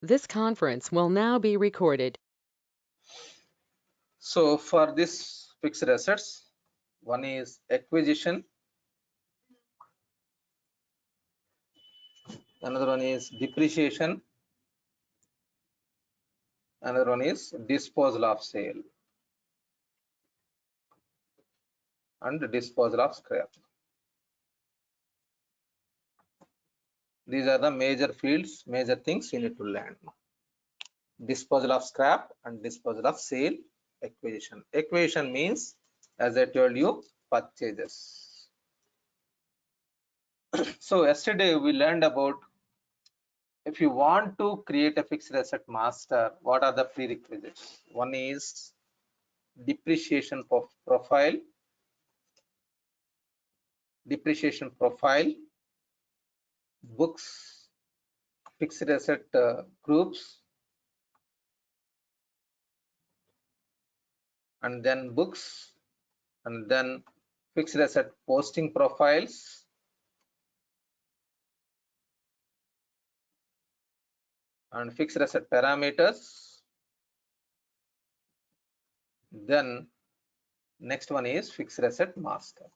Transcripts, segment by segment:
This conference will now be recorded. So for this fixed assets, one is acquisition, another one is depreciation, another one is disposal of sale and disposal of scrap. These are the major fields, major things you need to learn. Disposal of scrap and disposal of sale. Acquisition. Acquisition means, as I told you, purchases. So yesterday we learned about, if you want to create a fixed asset master, what are the prerequisites? One is depreciation profile, books, fixed asset groups, and then books, and then fixed asset posting profiles, and fixed asset parameters. Then next one is fixed asset master.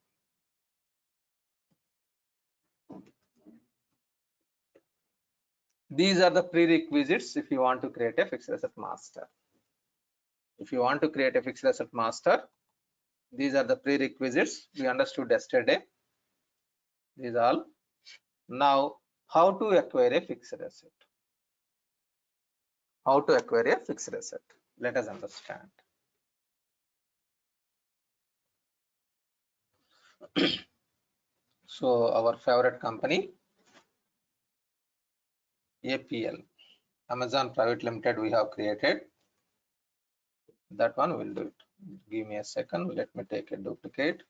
These are the prerequisites if you want to create a fixed asset master. If you want to create a fixed asset master, these are the prerequisites we understood yesterday. These all. Now, how to acquire a fixed asset? How to acquire a fixed asset? Let us understand. So our favorite company, APL, Amazon Private Limited, we have created. That one will do it. Give me a second. Let me take a duplicate.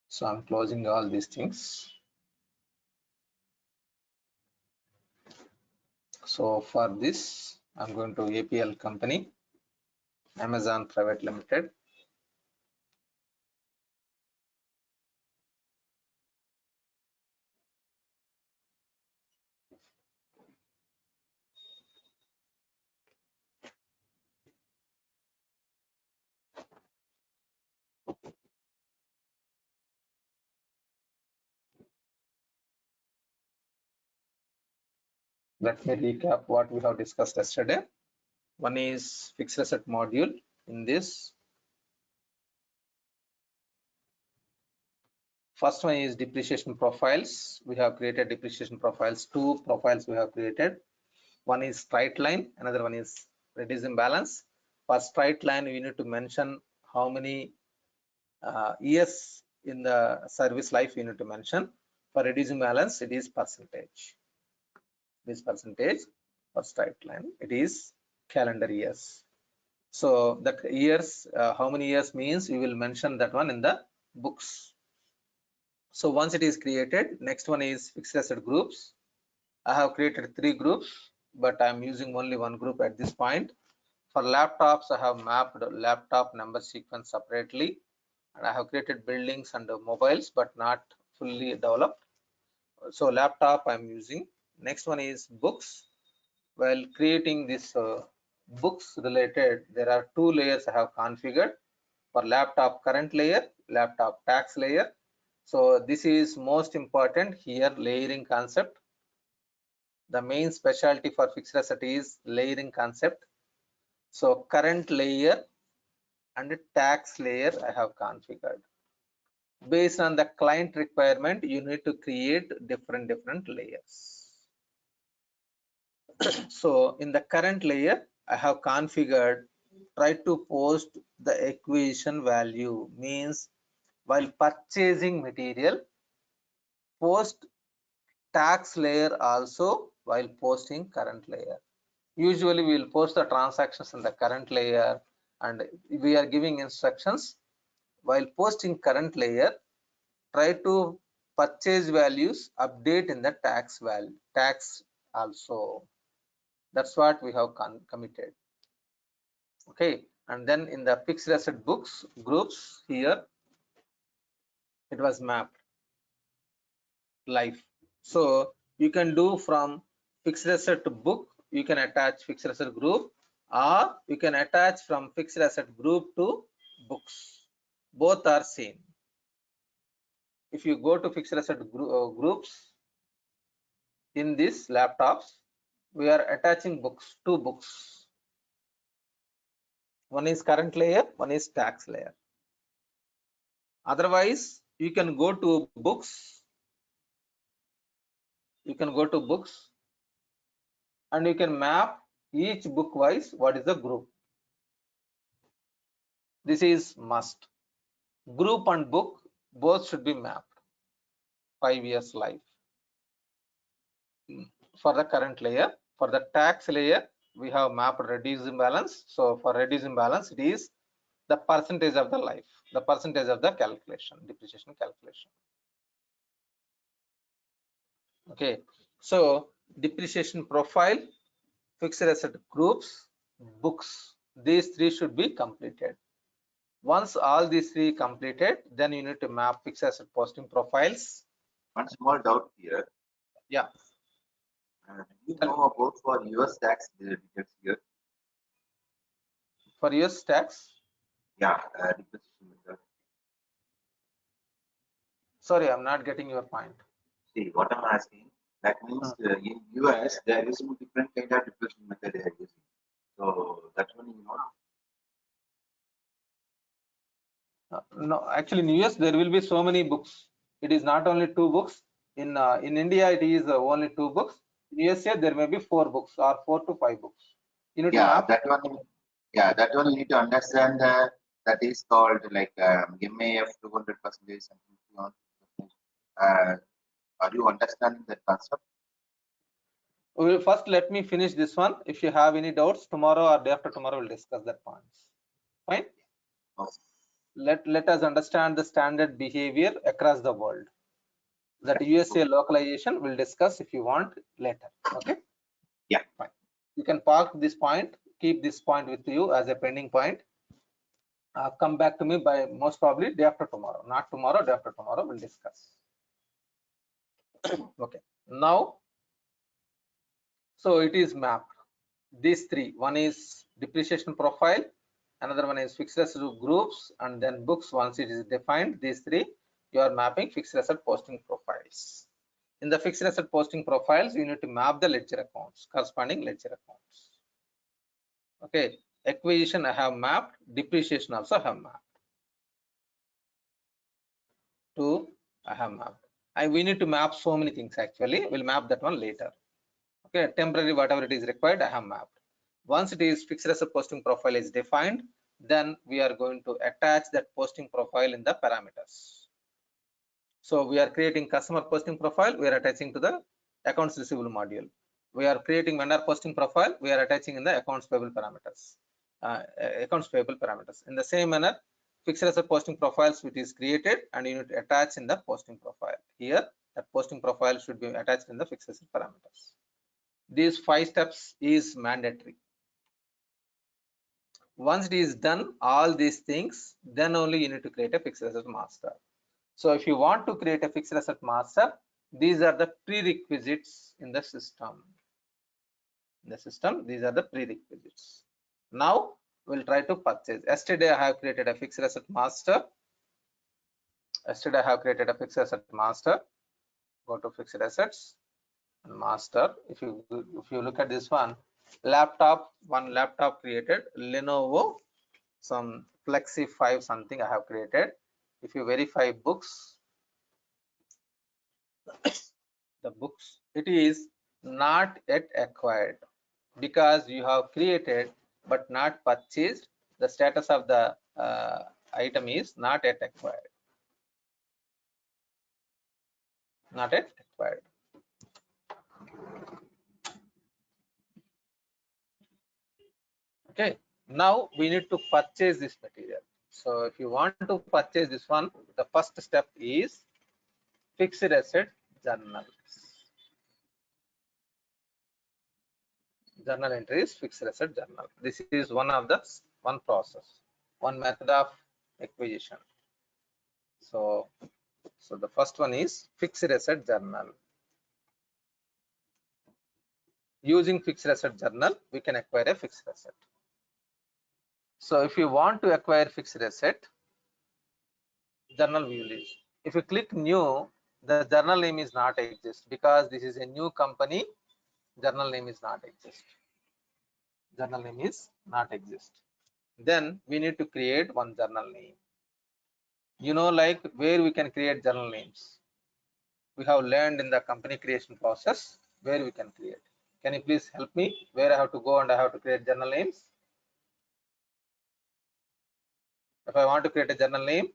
So I'm closing all these things. So for this, I'm going to APL company, Amazon Private Limited. Let me recap what we have discussed yesterday. One is fixed asset module. In this, first one is depreciation profiles. We have created depreciation profiles. Two profiles we have created. One is straight line, another one is reducing balance. For straight line, we need to mention how many years in the service life you need to mention. For reducing balance, it is percentage. This percentage for straight line, it is calendar years. So that years, how many years means, you will mention that one in the books. So once it is created, next one is fixed asset groups. I have created 3 groups, but I'm using only one group at this point. For laptops, I have mapped laptop number sequence separately, and I have created buildings and mobiles, but not fully developed. So laptop I'm using. Next one is books. While creating this books related, there are 2 layers I have configured. For laptop current layer, laptop tax layer. So this is most important here, layering concept. The main specialty for fixed asset is layering concept. So current layer and tax layer I have configured. Based on the client requirement, you need to create different layers. So in the current layer, I have configured, try to post the acquisition value, means while purchasing material, post tax layer also while posting current layer. Usually we will post the transactions in the current layer, and we are giving instructions while posting current layer, try to purchase values update in the tax also. That's what we have committed. Okay, and then in the fixed asset books groups, here it was mapped live. So you can do from fixed asset book, you can attach fixed asset group, or you can attach from fixed asset group to books. Both are same. If you go to fixed asset groups in these laptops, we are attaching books, two books. One is current layer, one is tax layer. Otherwise, you can go to books. You can go to books and you can map each book wise what is the group. This is must. Group and book both should be mapped. 5 years life for the current layer. For the tax layer, we have mapped reduced imbalance. So for reduced imbalance, it is the percentage of the life, the percentage of the calculation, depreciation calculation. Okay, so depreciation profile, fixed asset groups, books, these three should be completed. Once all these three completed, then you need to map fixed asset posting profiles. One small doubt here. Yeah. You know about for US tax details here? For US tax? Yeah, depreciation method. Sorry, I'm not getting your point. See, what I'm asking, that means in US there is some different kind of depreciation method they are using. So that's one you know. No, actually in US there will be so many books. It is not only two books. In India it is only two books. In USA there may be 4 books or 4 to 5 books. You need to map that one. Yeah, that one you need to understand. That is called like MAF 200% something. Are you understanding that concept? Well, first let me finish this one. If you have any doubts, tomorrow or day after tomorrow we'll discuss that points. Fine. Okay. Let us understand the standard behavior across the world. That USA localization we'll discuss if you want later. Okay. Yeah. Fine. You can park this point, keep this point with you as a pending point. Come back to me by most probably day after tomorrow. Not tomorrow, day after tomorrow we'll discuss. Okay. Now, so it is mapped. These three. One is depreciation profile, another one is fixed asset groups, and then books. Once it is defined, these three, you are mapping fixed asset posting profiles. In the fixed asset posting profiles, you need to map the ledger accounts, corresponding ledger accounts. Okay, acquisition I have mapped, depreciation also I have mapped. Two I have mapped. And we need to map so many things actually. We'll map that one later. Okay, temporary whatever it is required, I have mapped. Once it is fixed asset posting profile is defined, then we are going to attach that posting profile in the parameters. So we are creating customer posting profile, we are attaching to the accounts receivable module. We are creating vendor posting profile, we are attaching in the accounts payable parameters. In the same manner, fixed asset posting profiles which is created and you need to attach in the posting profile. Here, that posting profile should be attached in the fixed asset parameters. These 5 steps is mandatory. Once it is done, all these things, then only you need to create a fixed asset master. So if you want to create a fixed asset master, these are the prerequisites in the system. These are the prerequisites. Now we'll try to purchase. Yesterday I have created a fixed asset master. Go to fixed assets and master. If you look at this one, one laptop created, Lenovo, some Flexi 5 something I have created. If you verify books, the books, it is not yet acquired because you have created but not purchased. The status of the item is not yet acquired. Not yet acquired. Okay, now we need to purchase this material. So if you want to purchase this one, the first step is fixed asset journal. Journal entries, fixed asset journal. This is one of the one process, one method of acquisition. So the first one is fixed asset journal. Using fixed asset journal, we can acquire a fixed asset. So if you want to acquire fixed asset, journal we will use. If you click new, the journal name is not exist because this is a new company. Journal name is not exist. Journal name is not exist. Then we need to create one journal name. You know, like where we can create journal names. We have learned in the company creation process where we can create. Can you please help me where I have to go and I have to create journal names? If I want to create a journal name,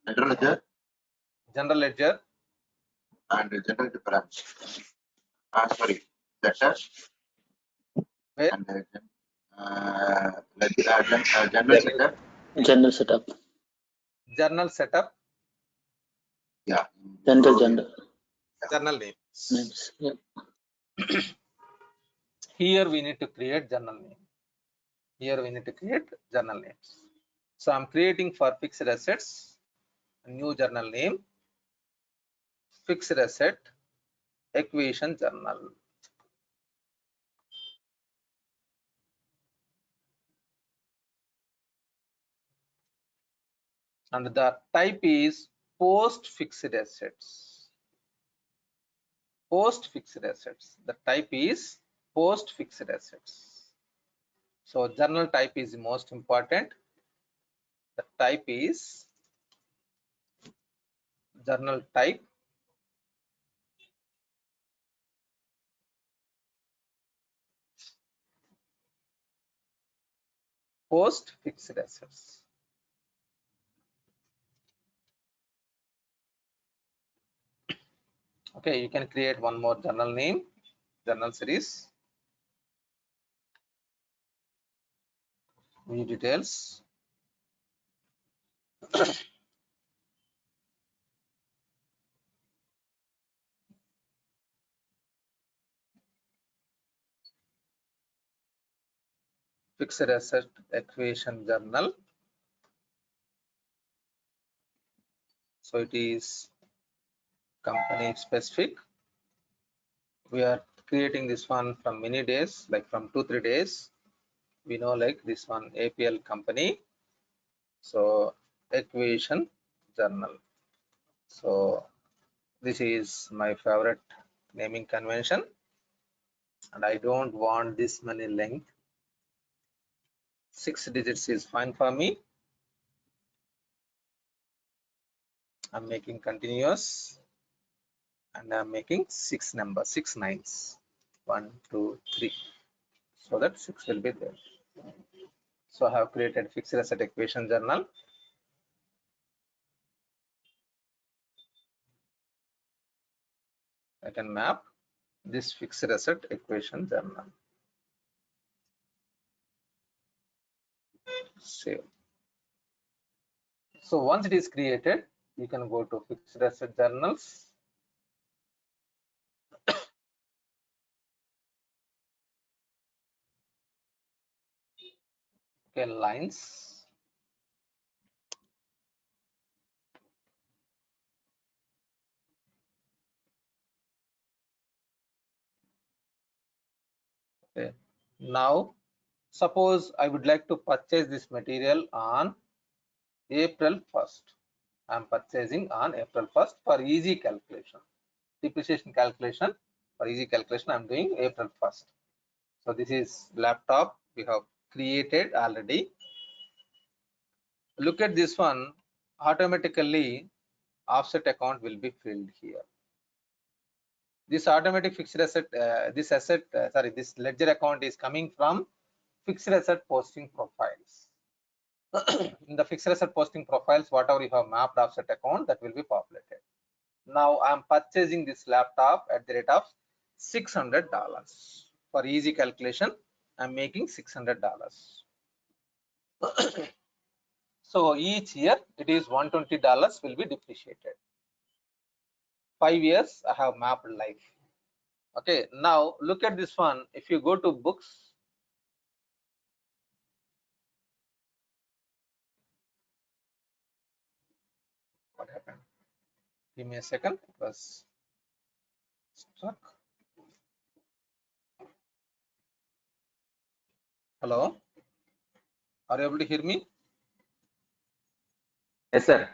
General ledger general ledger and general difference. Sorry, debtor where and general setup. General setup. journal setup, Yeah. General journal name. names. Yeah. Here we need to create journal name. Here we need to create journal names. So I'm creating for fixed assets a new journal name, fixed asset acquisition journal. And the type is post fixed assets. Post fixed assets. The type is post fixed assets. So journal type is the most important. The type is journal type. Post fixed assets. Okay, you can create one more journal name, journal series. View details. Fixed asset acquisition journal. So it is company specific. We are creating this one from many days, like from 2-3 days. We know like this one APL company. So acquisition journal. So this is my favorite naming convention, and I don't want this many length. 6 digits is fine for me. I'm making continuous, and I'm making 6 numbers, 6 nines, 1, 2, 3, so that 6 will be there. So I have created fixed asset equation journal. I can map this fixed asset equation journal. Save. So once it is created, you can go to fixed asset journals. Okay, lines. Okay. Now, suppose I would like to purchase this material on April 1st. I'm purchasing on April 1st for easy calculation. Depreciation calculation, for easy calculation, I'm doing April 1st. So this is laptop we have created already. Look at this one, automatically offset account will be filled here. This automatic fixed asset, this ledger account is coming from fixed asset posting profiles. In the fixed asset posting profiles, whatever you have mapped offset account, that will be populated. Now I'm purchasing this laptop at the rate of $600. For easy calculation, I'm making $600. So each year it is $120 will be depreciated. 5 years I have mapped life. Okay, now look at this one. If you go to books, what happened? Give me a second. It was stuck. Hello, are you able to hear me? Yes, sir.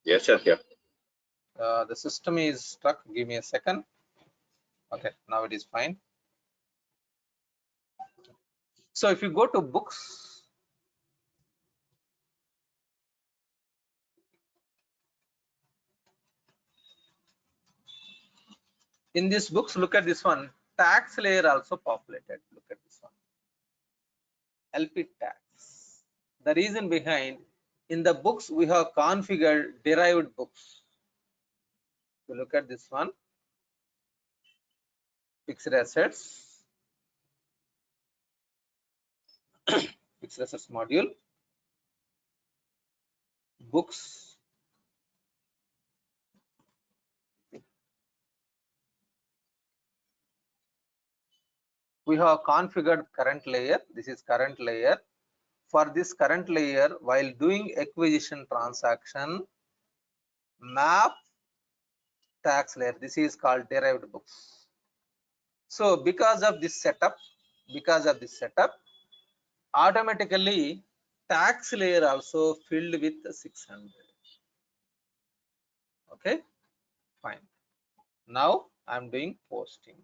Yes, sir. Yeah. The system is stuck. Give me a second. Okay, now it is fine. So if you go to books, in these books, look at this one. Tax layer also populated. Look at this one. LP tax. The reason behind, in the books we have configured derived books. So look at this one. Fixed assets. Fixed assets module. Books. We have configured current layer. This is current layer. For this current layer, while doing acquisition transaction, map tax layer. This is called derived books. So because of this setup, automatically tax layer also filled with 600. Okay, fine. Now I'm doing posting.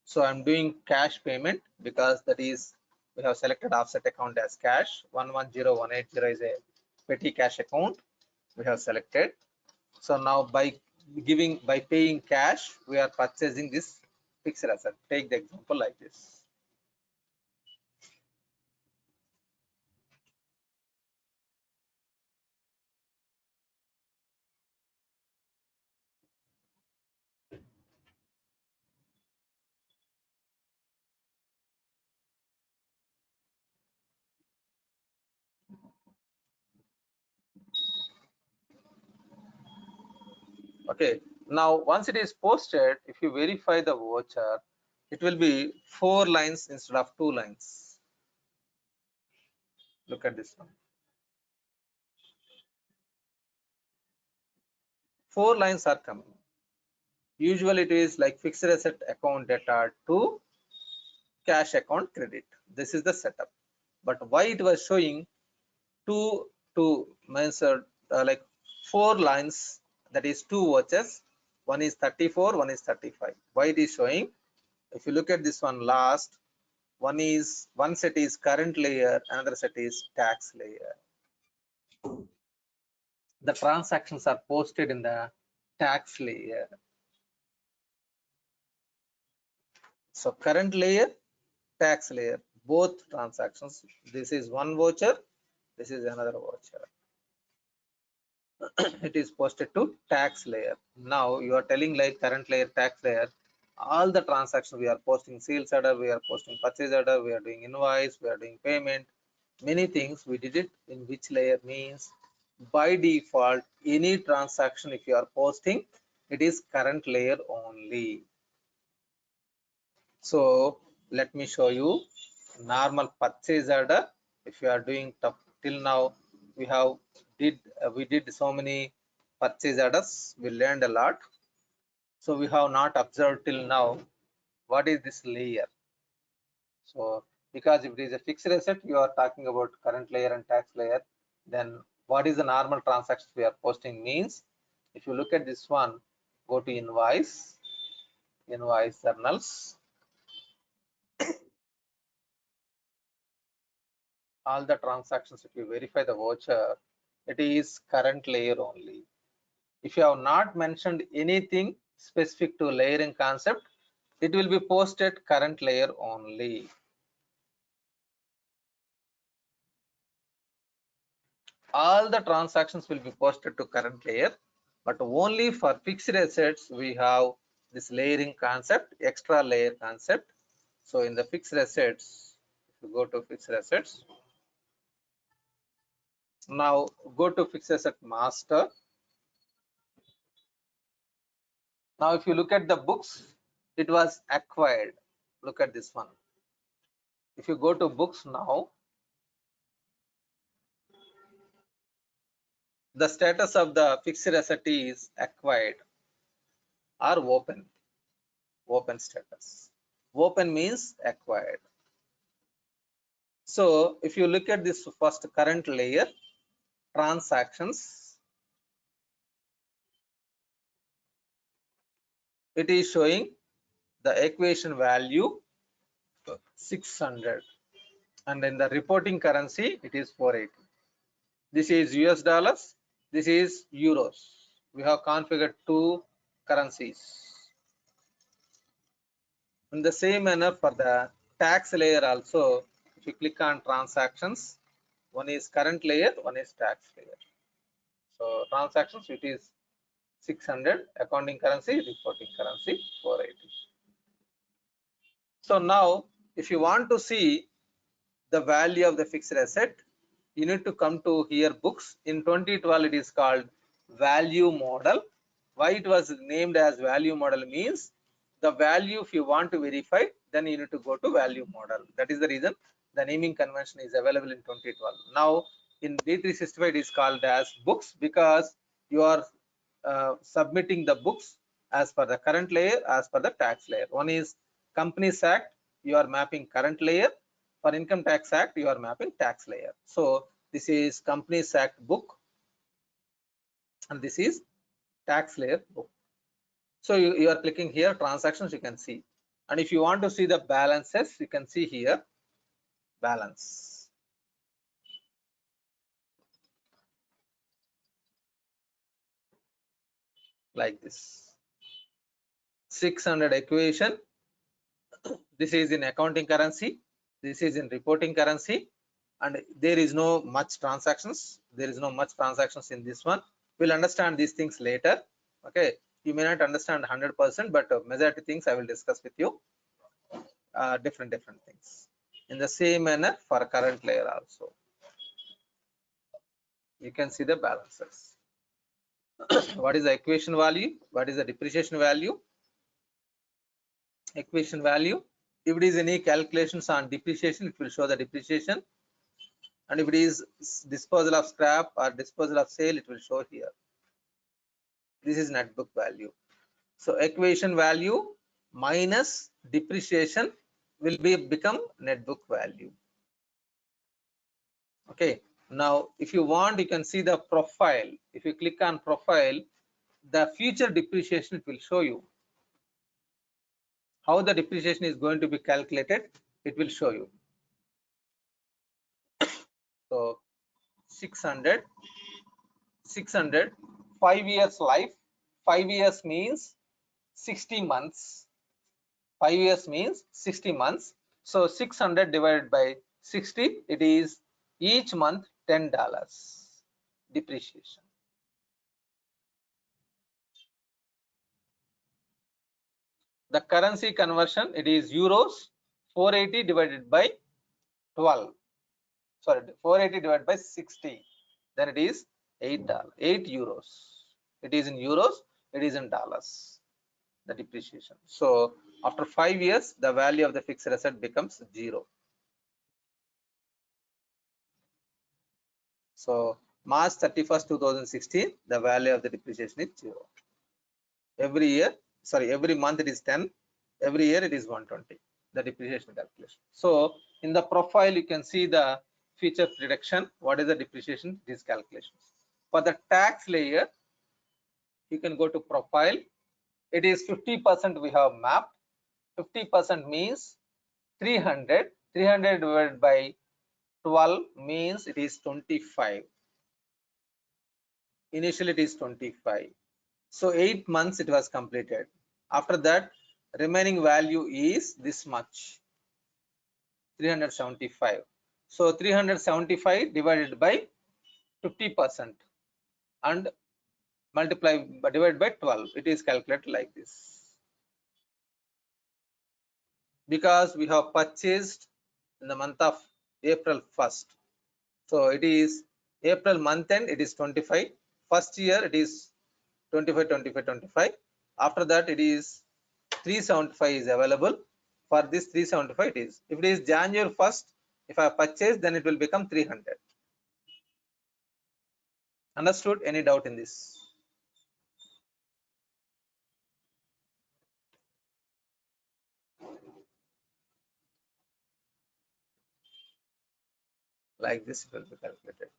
So I'm doing cash payment because that is, we have selected offset account as cash. 110180 is a petty cash account we have selected. So now by paying cash, we are purchasing this fixed asset. Take the example like this. Okay, now once it is posted, if you verify the voucher, it will be 4 lines instead of 2 lines. Look at this one. 4 lines are coming. Usually it is like fixed asset account data to cash account credit. This is the setup. But why it was showing two means like 4 lines, that is 2 vouchers. One is 34, one is 35. Why it is showing? If you look at this one last, one set is current layer, another set is tax layer. The transactions are posted in the tax layer. So current layer, tax layer, both transactions. This is one voucher, this is another voucher. It is posted to tax layer. Now you are telling like current layer, tax layer, all the transactions we are posting sales order, we are posting purchase order, we are doing invoice, we are doing payment, many things we did it in which layer means by default any transaction if you are posting, it is current layer only. So let me show you normal purchase order. If you are doing till now, we did so many purchase orders, we learned a lot. So we have not observed till now what is this layer. So because if it is a fixed asset, you are talking about current layer and tax layer, then what is the normal transactions we are posting means, if you look at this one, go to invoice journals, all the transactions, if you verify the voucher, it is current layer only. If you have not mentioned anything specific to layering concept, it will be posted current layer only. All the transactions will be posted to current layer, but only for fixed assets we have this layering concept, extra layer concept. So in the fixed assets, if you go to fixed assets, now go to fixed asset master. Now if you look at the books, it was acquired. Look at this one. If you go to books now, the status of the fixed asset is acquired or open status. Open means acquired. So if you look at this first current layer, transactions, it is showing the equation value 600, and in the reporting currency it is 480. This is US dollars, this is euros. We have configured two currencies. In the same manner for the tax layer also, if you click on transactions, one is current layer, one is tax layer. So transactions, it is 600, accounting currency, reporting currency 480. So now if you want to see the value of the fixed asset, you need to come to here books. In 2012 it is called value model. Why it was named as value model means the value, if you want to verify, then you need to go to value model. That is the reason the naming convention is available in 2012. Now in D365 it is called as books because you are submitting the books as per the current layer, as per the tax layer. One is Companies Act, you are mapping current layer. For Income Tax Act, you are mapping tax layer. So this is Companies Act book, and this is tax layer book. So you are clicking here transactions, you can see, and if you want to see the balances, you can see here balance. Like this 600 equation, this is in accounting currency, this is in reporting currency, and there is no much transactions, in this one. We'll understand these things later. Okay, you may not understand 100%, but majority things I will discuss with you. Different things. In the same manner for current layer also, you can see the balances. What is the equation value? What is the depreciation value? Equation value. If it is any calculations on depreciation, it will show the depreciation. And if it is disposal of scrap or disposal of sale, it will show here. This is net book value. So equation value minus depreciation will become net book value. Okay, now if you want, you can see the profile. If you click on profile, the future depreciation, it will show you how the depreciation is going to be calculated. It will show you. So 600 5 years life. 5 years means 60 months. 5 years means 60 months. So 600 divided by 60, it is each month $10 depreciation. The currency conversion, it is euros, 480 divided by 12. Sorry, 480 divided by 60. Then it is $8. 8 euros. It is in euros, it is in dollars, the depreciation. So after 5 years, the value of the fixed asset becomes 0. So March 31st, 2016, the value of the depreciation is 0. Every year, sorry, every month it is 10. Every year it is 120, the depreciation calculation. So in the profile, you can see the feature prediction. What is the depreciation? These calculations. For the tax layer, you can go to profile. It is 50% we have mapped. 50% means 300. 300 divided by 12 means it is 25. Initially it is 25. So 8 months it was completed. After that, remaining value is this much, 375. So 375 divided by 50% and divided by 12. It is calculated like this. because we have purchased in the month of April 1st. So it is April month end, it is 25. First year it is 25, 25, 25. After that it is 375 is available. For this 375 it is. If it is January 1st, if I purchase, then it will become 300. Understood? Any doubt in this? Like this it will be calculated.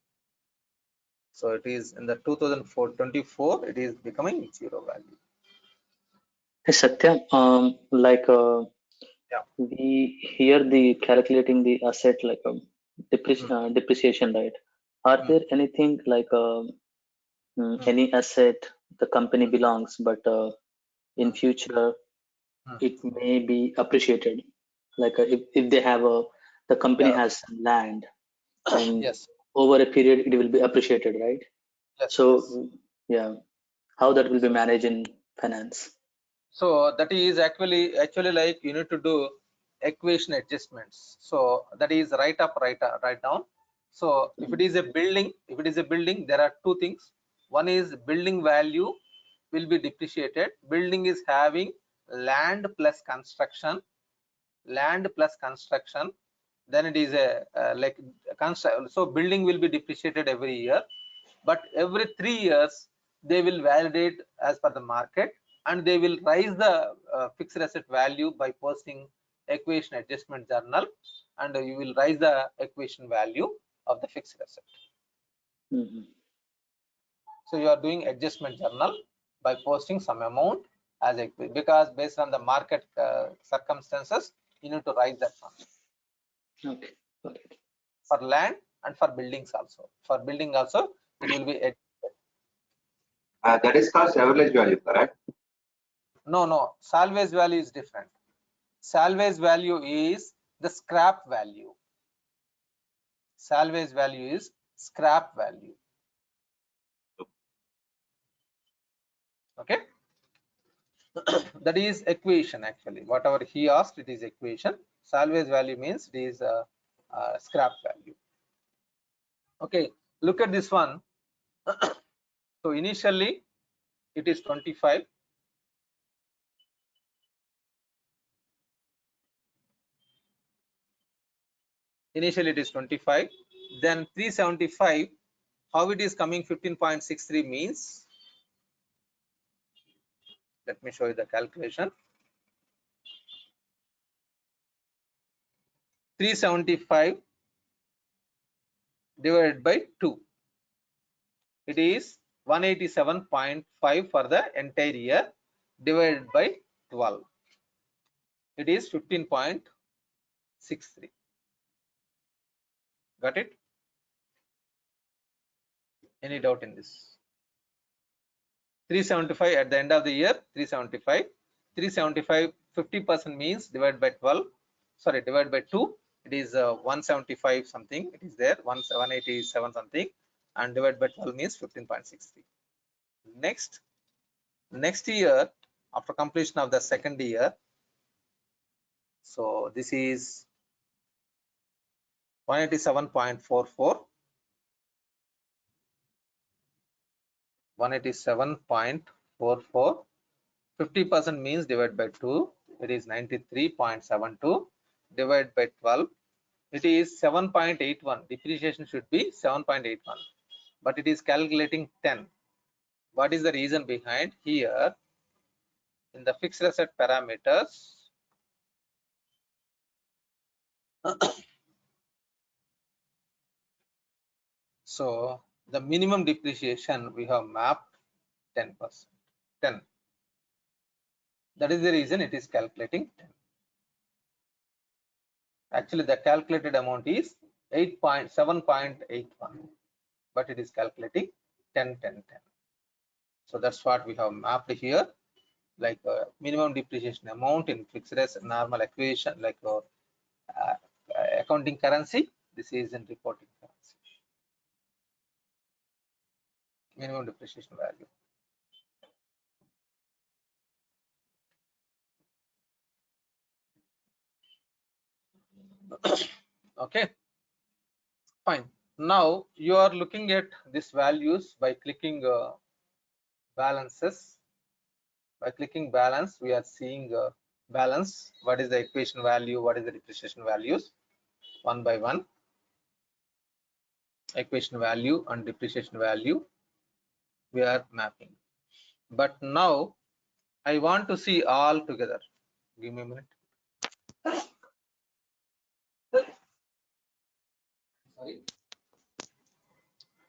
So it is in the 2024, it is becoming zero value. Hey, Satya, Yeah. we hear the calculating the asset like depreciation, right? Are there anything like any asset the company belongs, but in future it may be appreciated? Like if they have the company Yeah. has some land, and Yes. over a period it will be appreciated, right? Yes. So Yes. yeah, how that will be managed in finance? So that is actually like you need to do equation adjustments. So that is write up, write down. So if it is a building, there are two things. One is building value will be depreciated. Building is having land plus construction, then it is a like so building will be depreciated every year, but every 3 years they will validate as per the market, and they will raise the fixed asset value by posting equation adjustment journal, and you will raise the equation value of the fixed asset. So you are doing adjustment journal by posting some amount as equity, because based on the market circumstances you need to raise that one. Okay, got it. For land and for buildings also. For building also, it will be That is called salvage value, correct? no. Salvage value is different. Salvage value is the scrap value. Salvage value is scrap value. Okay. That is equation actually. Whatever he asked, it is equation. Salvage value means it is scrap value. Okay. Look at this one. So initially it is 25. Initially it is 25. Then 375. How it is coming 15.63 means, let me show you the calculation. 375 divided by 2, it is 187.5 for the entire year, divided by 12, it is 15.63. Got it? Any doubt in this? 375 at the end of the year, 375 50% means divided by 12, sorry, divided by 2, it is 175 something, it is there 187 something, and divided by 12 means 15.63. Next year, after completion of the second year, so this is 187.44, 187.44, 50% means divided by 2, it is 93.72, divided by 12, it is 7.81. Depreciation should be 7.81, but it is calculating 10. What is the reason behind? Here in the fixed asset parameters, so the minimum depreciation we have mapped 10%. 10. That is the reason it is calculating 10. Actually, the calculated amount is 7.81, but it is calculating 10, 10, 10. So that's what we have mapped here, like minimum depreciation amount in fixed asset normal equation, like accounting currency. This is in reporting currency. Minimum depreciation value. Okay, fine. Now you are looking at these values by clicking balances. By clicking balance, we are seeing balance. What is the equation value? What is the depreciation values? One by one. Equation value and depreciation value we are mapping. But now I want to see all together. Give me a minute. Sorry.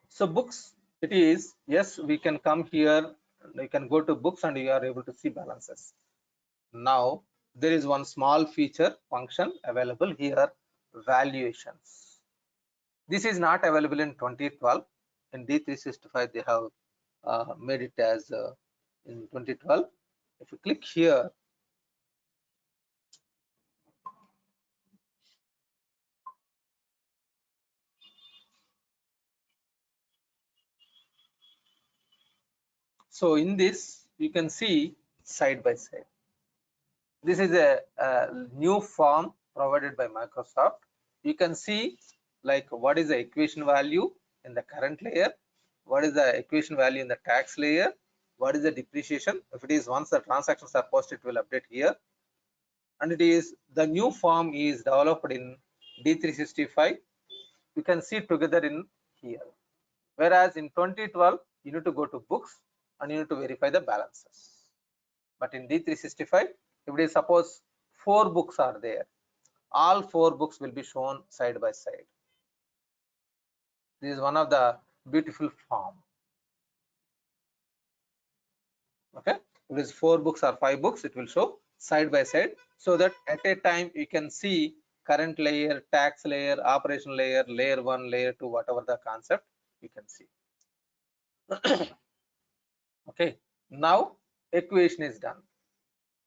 So books, it is, yes, we can come here, we can go to books and you are able to see balances. Now there is one small feature function available here, valuations. This is not available in 2012. In D365 they have made it as in 2012. If you click here, so in this you can see side by side. This is a new form provided by Microsoft. You can see like what is the equation value in the current layer, what is the equation value in the tax layer, what is the depreciation. If it is once the transactions are posted, it will update here. And it is the new form is developed in D365. You can see together in here. Whereas in 2012, you need to go to books and you need to verify the balances. But in D365, if it is suppose 4 books are there, all 4 books will be shown side by side. This is one of the beautiful form. Okay, if it is 4 books or 5 books, it will show side by side, so that at a time you can see current layer, tax layer, operation layer, layer 1, layer 2, whatever the concept you can see. Okay, now equation is done.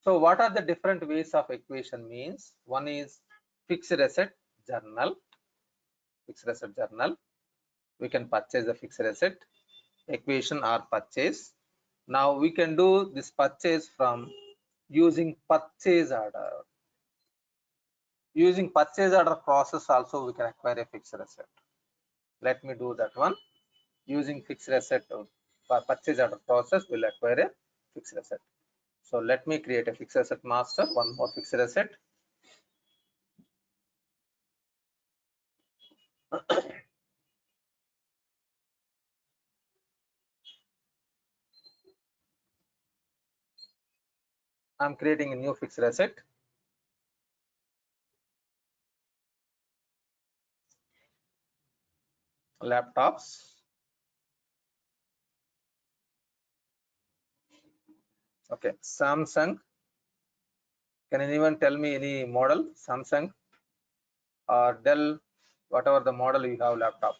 So what are the different ways of equation means? One is fixed asset journal. Fixed asset journal. We can purchase the fixed asset equation or purchase. Now we can do this purchase from using purchase order. Using purchase order process also we can acquire a fixed asset. Let me do that one. Using fixed asset purchase order process will acquire a fixed asset. So let me create a fixed asset master, one more fixed asset. I'm creating a new fixed asset. Laptops. Okay, Samsung. Can anyone tell me any model? Samsung or Dell, whatever the model you have laptop.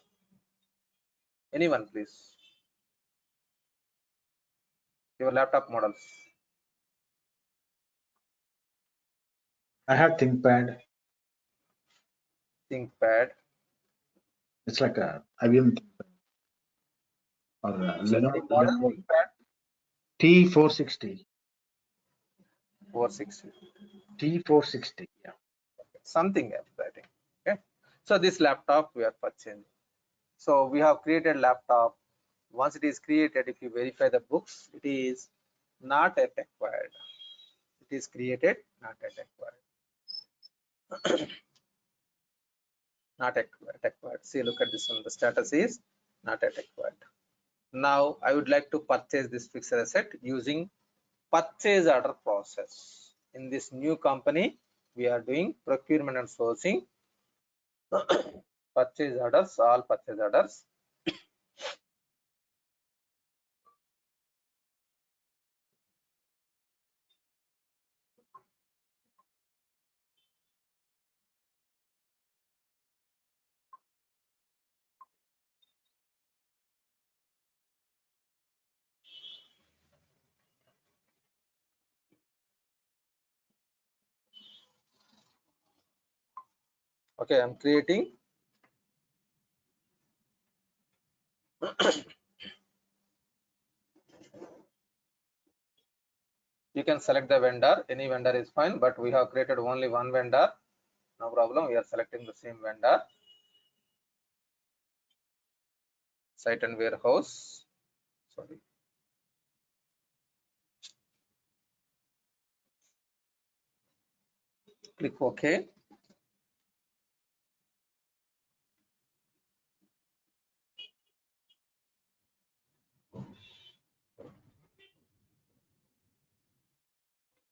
Anyone, please. Your laptop models. I have ThinkPad. ThinkPad. It's like a IBM ThinkPad. Or Lenovo T460. 460. T460. Yeah. Something else, I think. Okay. So this laptop we are purchasing. So we have created laptop. Once it is created, if you verify the books, it is not yet acquired. It is created, not yet acquired. Not acquired. See, look at this one. The status is not yet acquired. Now I would like to purchase this fixed asset using purchase order process. In this new company, we are doing procurement and sourcing. Purchase orders, all purchase orders. Okay, I'm creating. You can select the vendor, any vendor is fine, but we have created only one vendor. No problem. We are selecting the same vendor. Site and warehouse. Sorry. Click OK.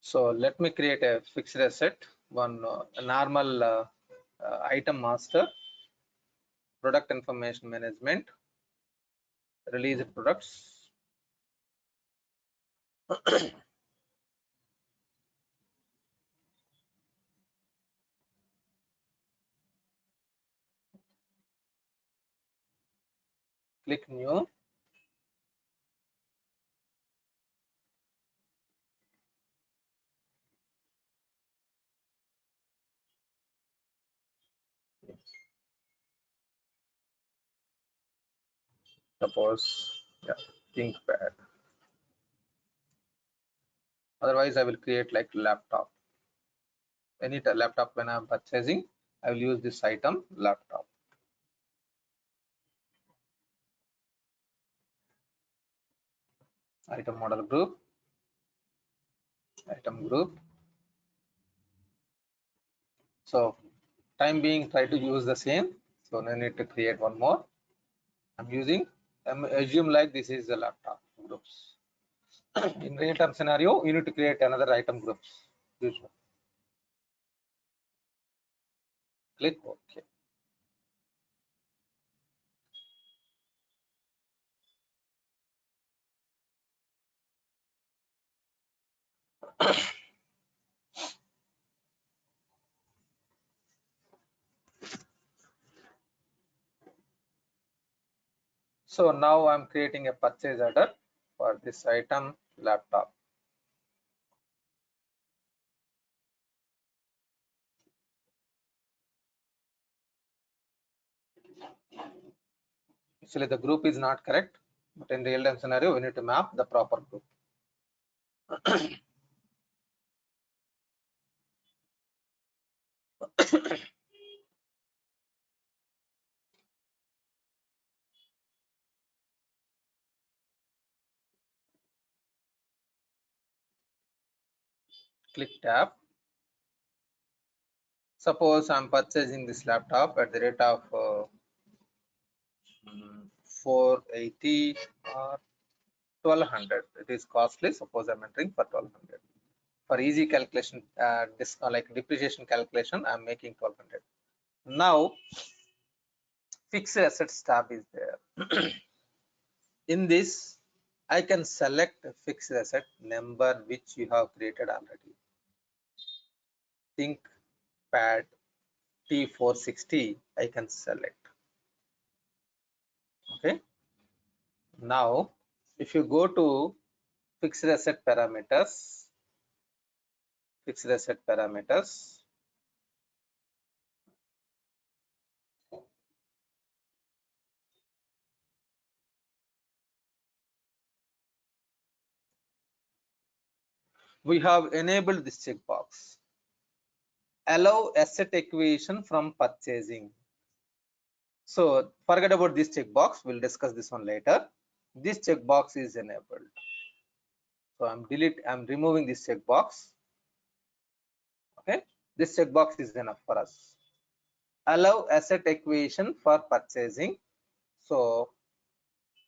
So let me create a fixed asset, one normal item master, product information management, release products. Click new. Suppose, yeah, ThinkPad. Otherwise, I will create like laptop. Any laptop when I'm purchasing, I will use this item laptop. Item model group, item group. So time being, try to use the same. So I need to create one more. I'm using, assume like this is the laptop groups. In real time scenario, you need to create another item groups. Usually. Click OK. So now I'm creating a purchase order for this item laptop. Actually, the group is not correct, but in real time scenario, we need to map the proper group. Click tab. Suppose I'm purchasing this laptop at the rate of 480 or 1200. It is costly. Suppose I'm entering for 1200. For easy calculation, like depreciation calculation, I'm making 1200. Now, fixed assets tab is there. In this, I can select a fixed asset number which you have created already. ThinkPad T460, I can select. Okay. Now, if you go to fixed asset parameters, we have enabled this checkbox. Allow asset acquisition from purchasing. So forget about this checkbox. We'll discuss this one later. This checkbox is enabled. So I'm removing this checkbox. Okay, this checkbox is enough for us. Allow asset acquisition for purchasing. So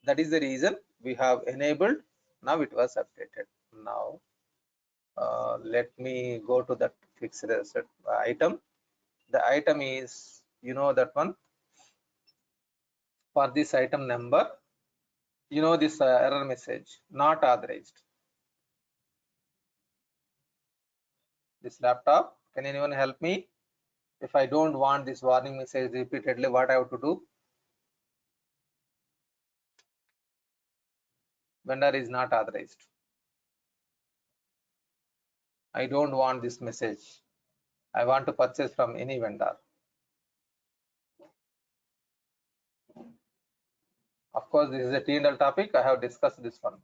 that is the reason we have enabled. Now it was updated. Now let me go to that fixed asset item. The item is, you know, that one. For this item number, you know, this error message, not authorized. This laptop, can anyone help me? If I don't want this warning message repeatedly, what I have to do? Vendor is not authorized. I don't want this message. I want to purchase from any vendor. Of course, this is a T&L topic. I have discussed this one.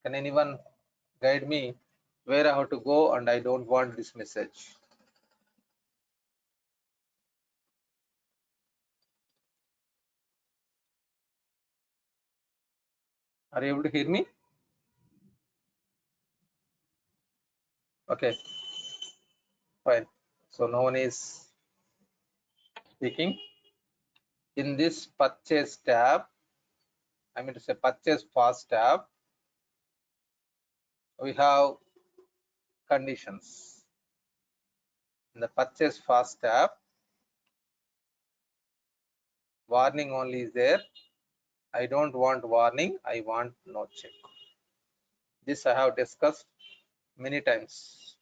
Can anyone guide me where I have to go and I don't want this message? Are you able to hear me? Okay, fine. So no one is speaking. In this purchase tab, I mean to say purchase fast tab, we have conditions. In the purchase fast tab, warning only is there. I don't want warning, I want no check. This I have discussed many times.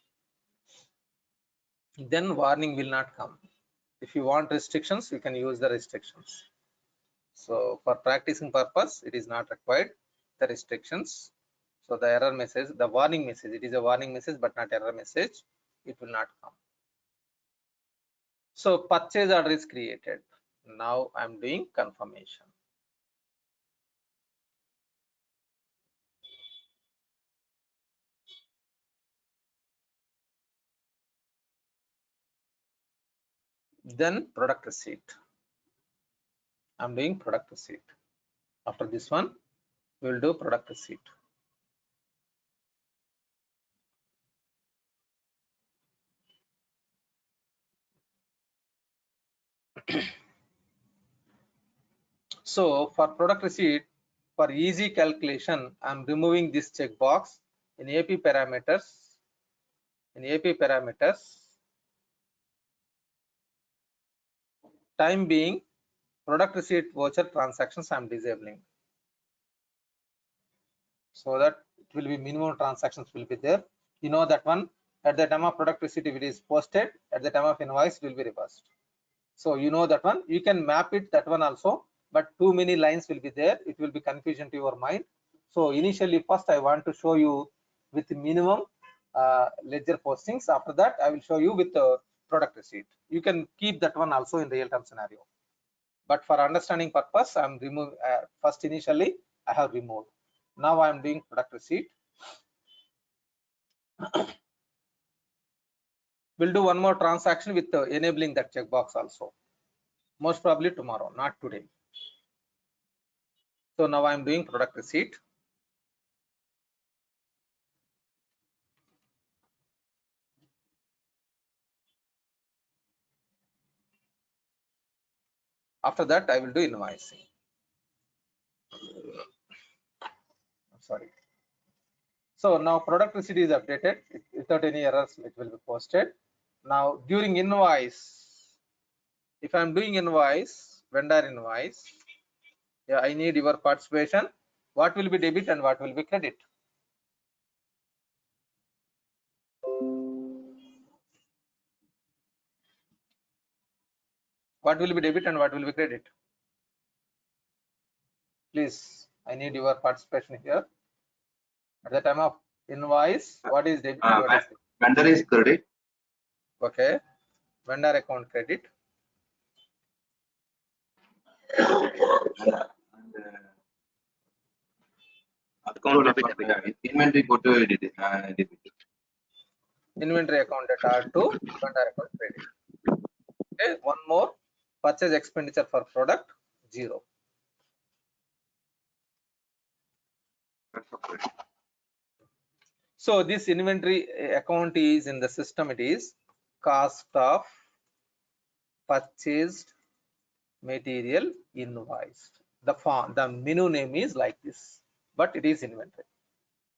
Then warning will not come. If you want restrictions, you can use the restrictions. So for practicing purpose, it is not required, the restrictions. So the error message, the warning message, it is a warning message but not error message, it will not come. So purchase order is created. Now I'm doing confirmation. Then product receipt. I'm doing product receipt. After this one, we will do product receipt. So for product receipt, for easy calculation, I'm removing this checkbox in AP parameters. In AP parameters, time being product receipt voucher transactions I'm disabling, so that it will be minimum transactions will be there. You know that one at the time of product receipt, if it is posted, at the time of invoice it will be reversed. So you know that one, you can map it that one also, but too many lines will be there, it will be confusion to your mind. So initially first I want to show you with minimum ledger postings. After that I will show you with the product receipt. You can keep that one also in real time scenario, but for understanding purpose I'm remove first initially I have removed. Now I am doing product receipt. We'll do one more transaction with enabling that checkbox also, most probably tomorrow, not today. So now I am doing product receipt. After that I will do invoicing. Sorry. So now product receipt is updated without any errors, it will be posted. Now during invoice, if I'm doing invoice, vendor invoice, yeah, I need your participation. What will be debit and what will be credit? What will be debit and what will be credit? Please, I need your participation here. At the time of invoice, what is debit and what is credit? Vendor is credit. Okay, vendor account credit. Account debit. Inventory go to debit. Inventory account at R2, vendor account credit. Okay, one more, purchase expenditure for product 0. So this inventory account is in the system, it is cost of purchased material invoiced. The menu name is like this, but it is inventory.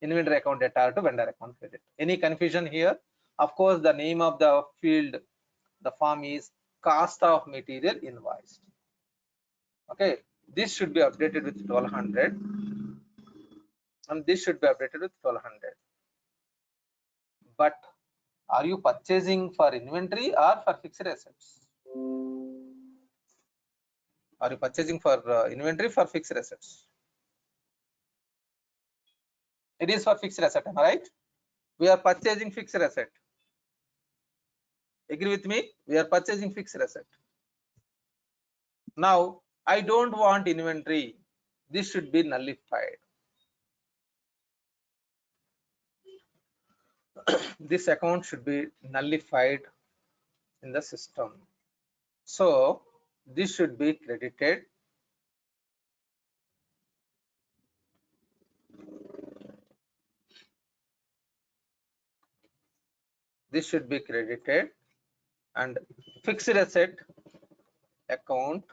Inventory account at R2, vendor account credit. Any confusion here? Of course, the name of the field, the form is cost of material invoiced. Okay, this should be updated with 1200, and this should be updated with 1200. But are you purchasing for inventory or for fixed assets? Are you purchasing for inventory, for fixed assets? It is for fixed asset, am I right? We are purchasing fixed asset. Agree with me? We are purchasing fixed asset. Now I don't want inventory. This should be nullified. This account should be nullified in the system. So this should be credited. this should be credited, and fixed asset account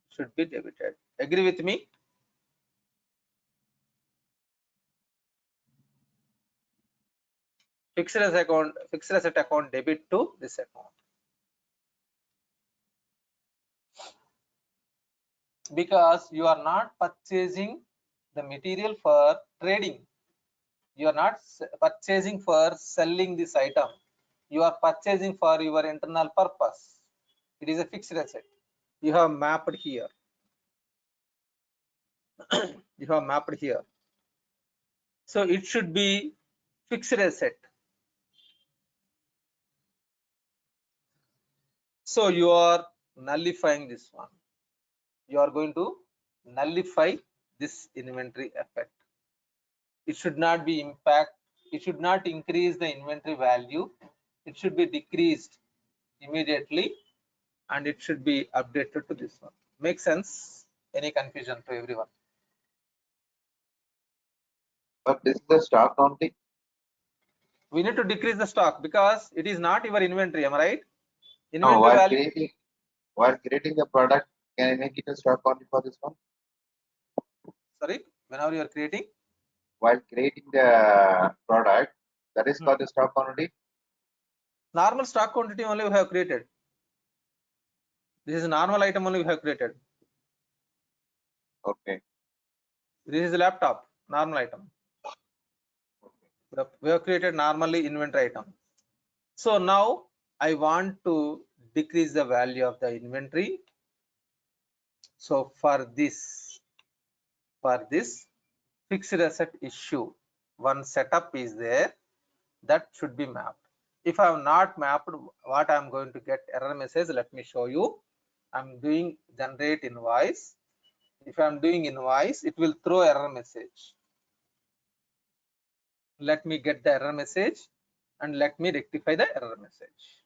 should be debited. Agree with me? Fixed asset account debit to this account. Because you are not purchasing the material for trading. You are not purchasing for selling this item. You are purchasing for your internal purpose. It is a fixed asset. You have mapped here. You have mapped here. So it should be fixed asset. So you are nullifying this one. You are going to nullify this inventory effect. It should not be impact. It should not increase the inventory value. It should be decreased immediately, and it should be updated to this one. Make sense? Any confusion to everyone? But this is the stock only. We need to decrease the stock because it is not your inventory. Am I right? No, Inventory value. while creating the product, can I make it a stock only for this one? Sorry, whenever you are creating. While creating the product, that is called the stock quantity. Normal stock quantity only we have created. This is a normal item only we have created. Okay. This is a laptop, normal item. We have created normally inventory item. So now I want to decrease the value of the inventory. So for this fixed asset issue, one setup is there that should be mapped. If I have not mapped, what I am going to get error message. Let me show you. I'm doing generate invoice. If I'm doing invoice, it will throw error message. Let me get the error message and let me rectify the error message.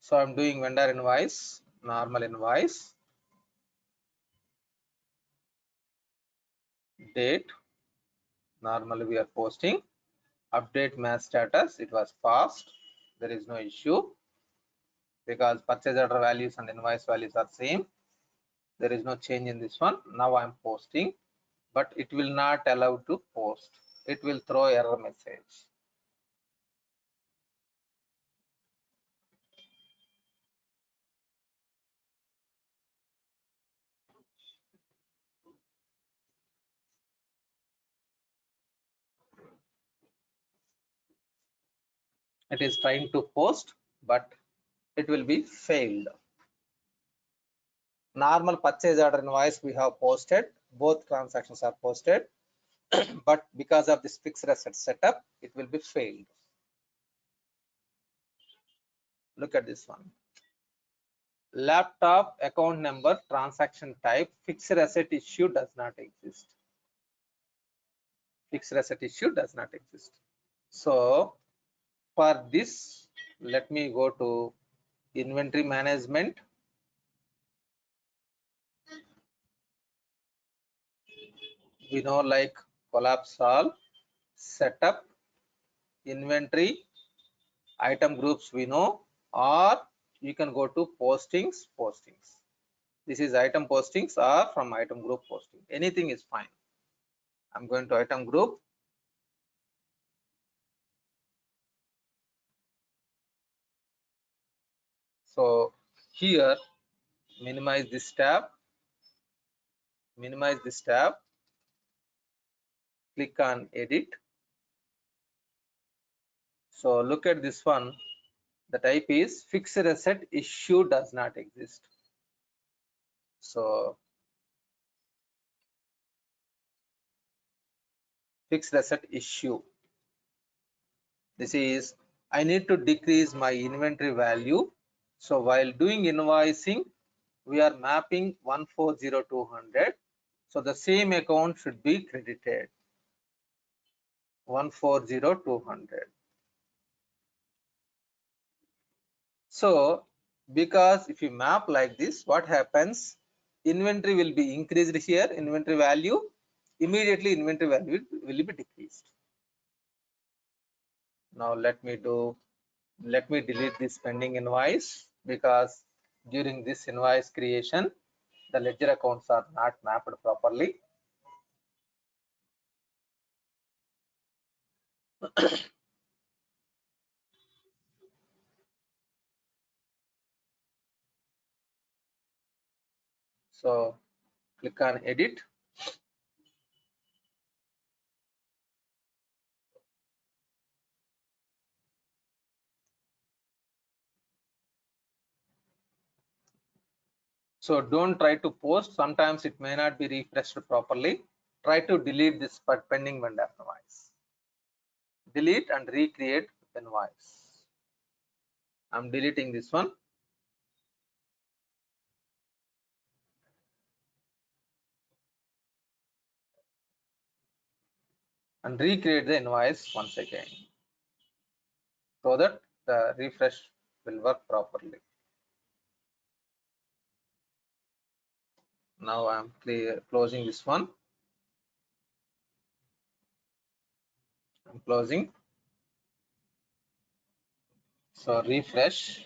So I'm doing vendor invoice, normal invoice, date, normally we are posting, update match status, it was passed, there is no issue because purchase order values and invoice values are same. There is no change in this one. Now I'm posting, but it will not allow to post. It will throw error message. It is trying to post, but it will be failed. Normal purchase order invoice we have posted, both transactions are posted, but because of this fixed asset setup, it will be failed. Look at this one. Laptop account number, transaction type, fixed asset issue does not exist. Fixed asset issue does not exist. So for this, let me go to inventory management. We know like collapse all, setup, inventory, item groups we know, or you can go to postings. This is item postings or from item group posting. Anything is fine. I'm going to item group. So here, minimize this tab, click on edit. So look at this one. The type is fixed asset issue does not exist. So fixed asset issue. This is, I need to decrease my inventory value. So while doing invoicing, we are mapping 140200. So the same account should be credited. 140,200. So because if you map like this, what happens? Inventory will be increased here, inventory value, immediately inventory value will be decreased. Now let me delete this pending invoice, because during this invoice creation the ledger accounts are not mapped properly. So click on edit. So don't try to post, sometimes it may not be refreshed properly. Try to delete this pending vendor invoice. Delete and recreate invoice. I'm deleting this one. And recreate the invoice once again, so that the refresh will work properly. Now I'm closing this one. I'm closing. So refresh.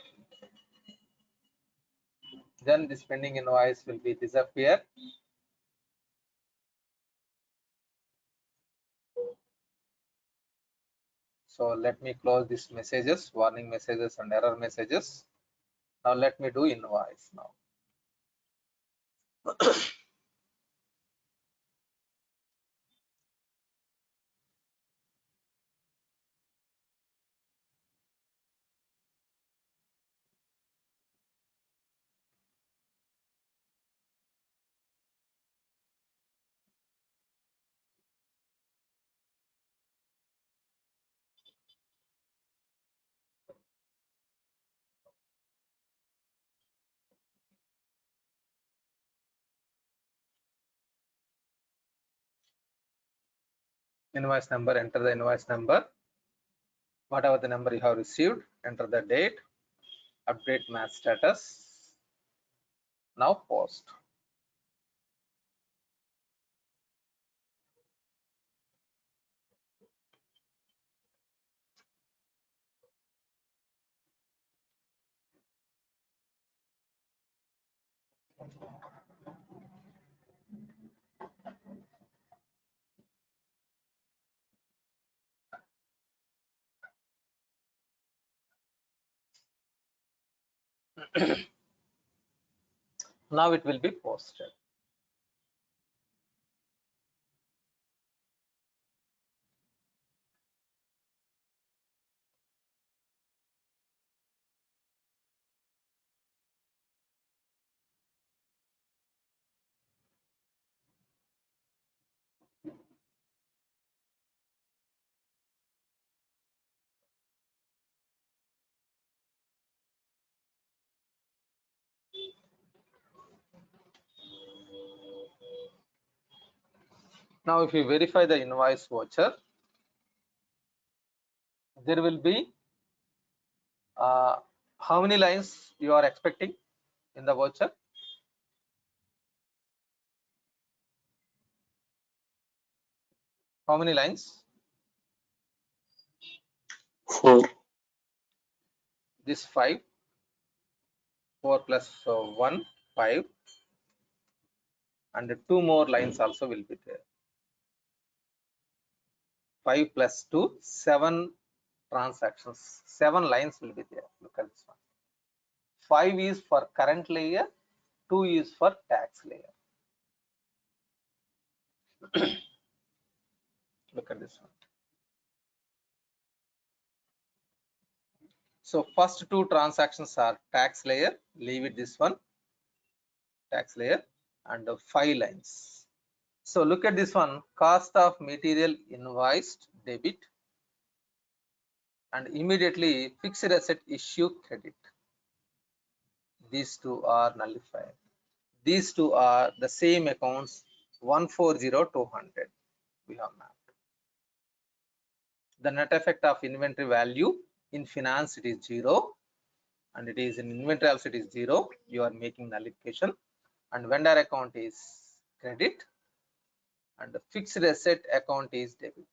Then this pending invoice will be disappear. So let me close these messages, warning messages and error messages. Now let me do invoice now. Invoice number, enter the invoice number. Whatever the number you have received, enter the date, update match status. Now post. Now it will be posted. Now if you verify the invoice voucher, there will be how many lines you are expecting in the voucher? How many lines? 4. This 5, 4 plus 1, 5, and 2 more lines also will be there. 5 plus 2, 7 transactions, 7 lines will be there. Look at this one. 5 is for current layer, 2 is for tax layer. Look at this one. So first 2 transactions are tax layer, leave it this one, tax layer, and 5 lines. So look at this one, cost of material invoiced debit, and immediately fixed asset issue credit. These 2 are nullified. These 2 are the same accounts, 140,200 we have mapped. The net effect of inventory value in finance, it is 0, and it is in inventory also it is 0. You are making nullification, and vendor account is credit, and the fixed asset account is debit.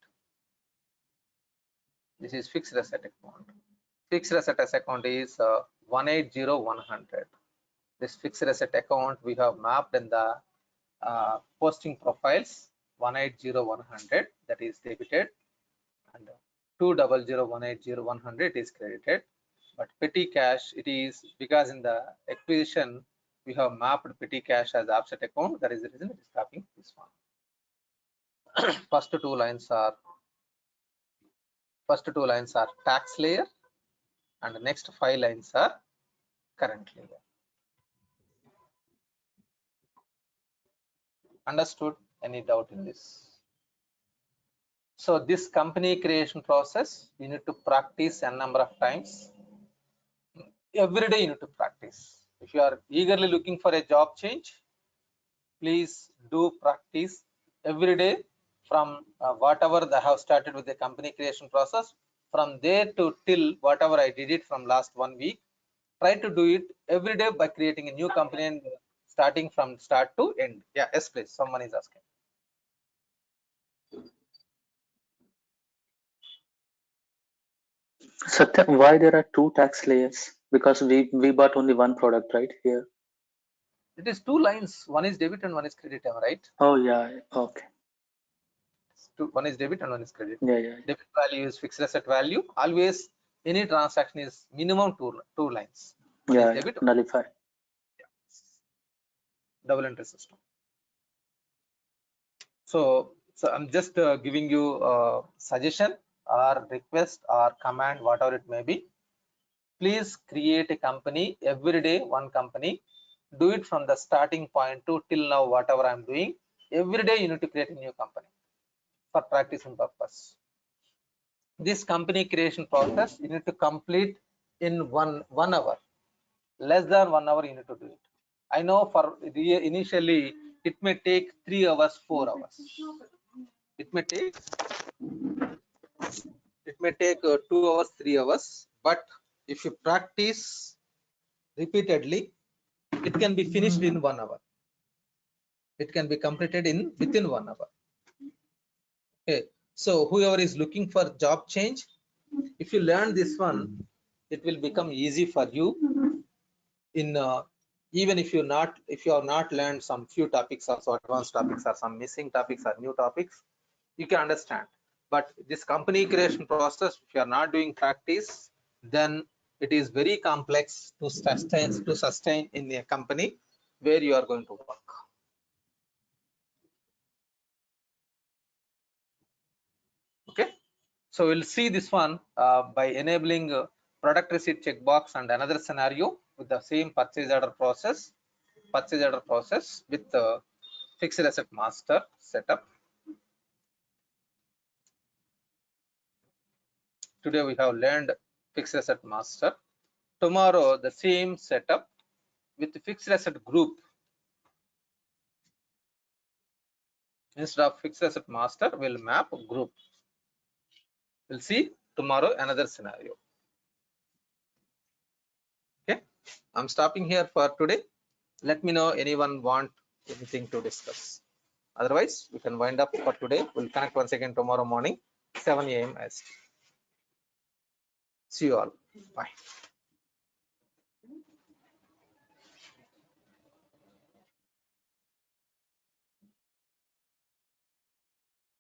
This is fixed asset account. Fixed asset account is 180,100. This fixed asset account we have mapped in the posting profiles. 180,100, that is debited, and 200,180,100 is credited. But petty cash, it is because in the acquisition we have mapped petty cash as offset account. That is the reason it is copying this one. First two lines are tax layer, and the next 5 lines are current layer. Understood? Any doubt in this? So this company creation process, you need to practice a number of times. Every day you need to practice. If you are eagerly looking for a job change, please do practice every day from whatever I have started with the company creation process. From there to till whatever I did it from last 1 week, try to do it every day by creating a new company and starting from start to end. Yeah, yes, please. Someone is asking. Satya, why there are 2 tax layers? Because we bought only one product, right? Here. It is 2 lines. One is debit and one is credit, am I right? Oh yeah. Okay. One is debit and one is credit. Yeah. Debit value is fixed asset value. Always any transaction is minimum two lines. One is debit. Nullify. Double entry system. So I'm just giving you a suggestion or request or command, whatever it may be. Please create a company every day, one company. Do it from the starting point to till now, whatever I'm doing. Every day you need to create a new company for practicing purpose. This company creation process you need to complete in one hour. Less than 1 hour you need to do it. I know for initially it may take 3 hours, 4 hours. It may take 2 hours, 3 hours, but if you practice repeatedly, it can be finished in 1 hour. It can be completed within 1 hour. Okay, so whoever is looking for job change, if you learn this one, it will become easy for you in even if you have not learned some few topics, also advanced topics or some missing topics or new topics, you can understand. But this company creation process, if you are not doing practice, then it is very complex to sustain in a company where you are going to work. Okay, so we'll see this one by enabling product receipt checkbox and another scenario with the same purchase order process with fixed asset master setup. Today we have learned fixed asset master. Tomorrow the same setup with fixed asset group. Instead of fixed asset master, we'll map group. We'll see tomorrow another scenario. Okay, I'm stopping here for today. Let me know anyone want anything to discuss. Otherwise, we can wind up for today. We'll connect once again tomorrow morning, 7 a.m. See you all. Bye.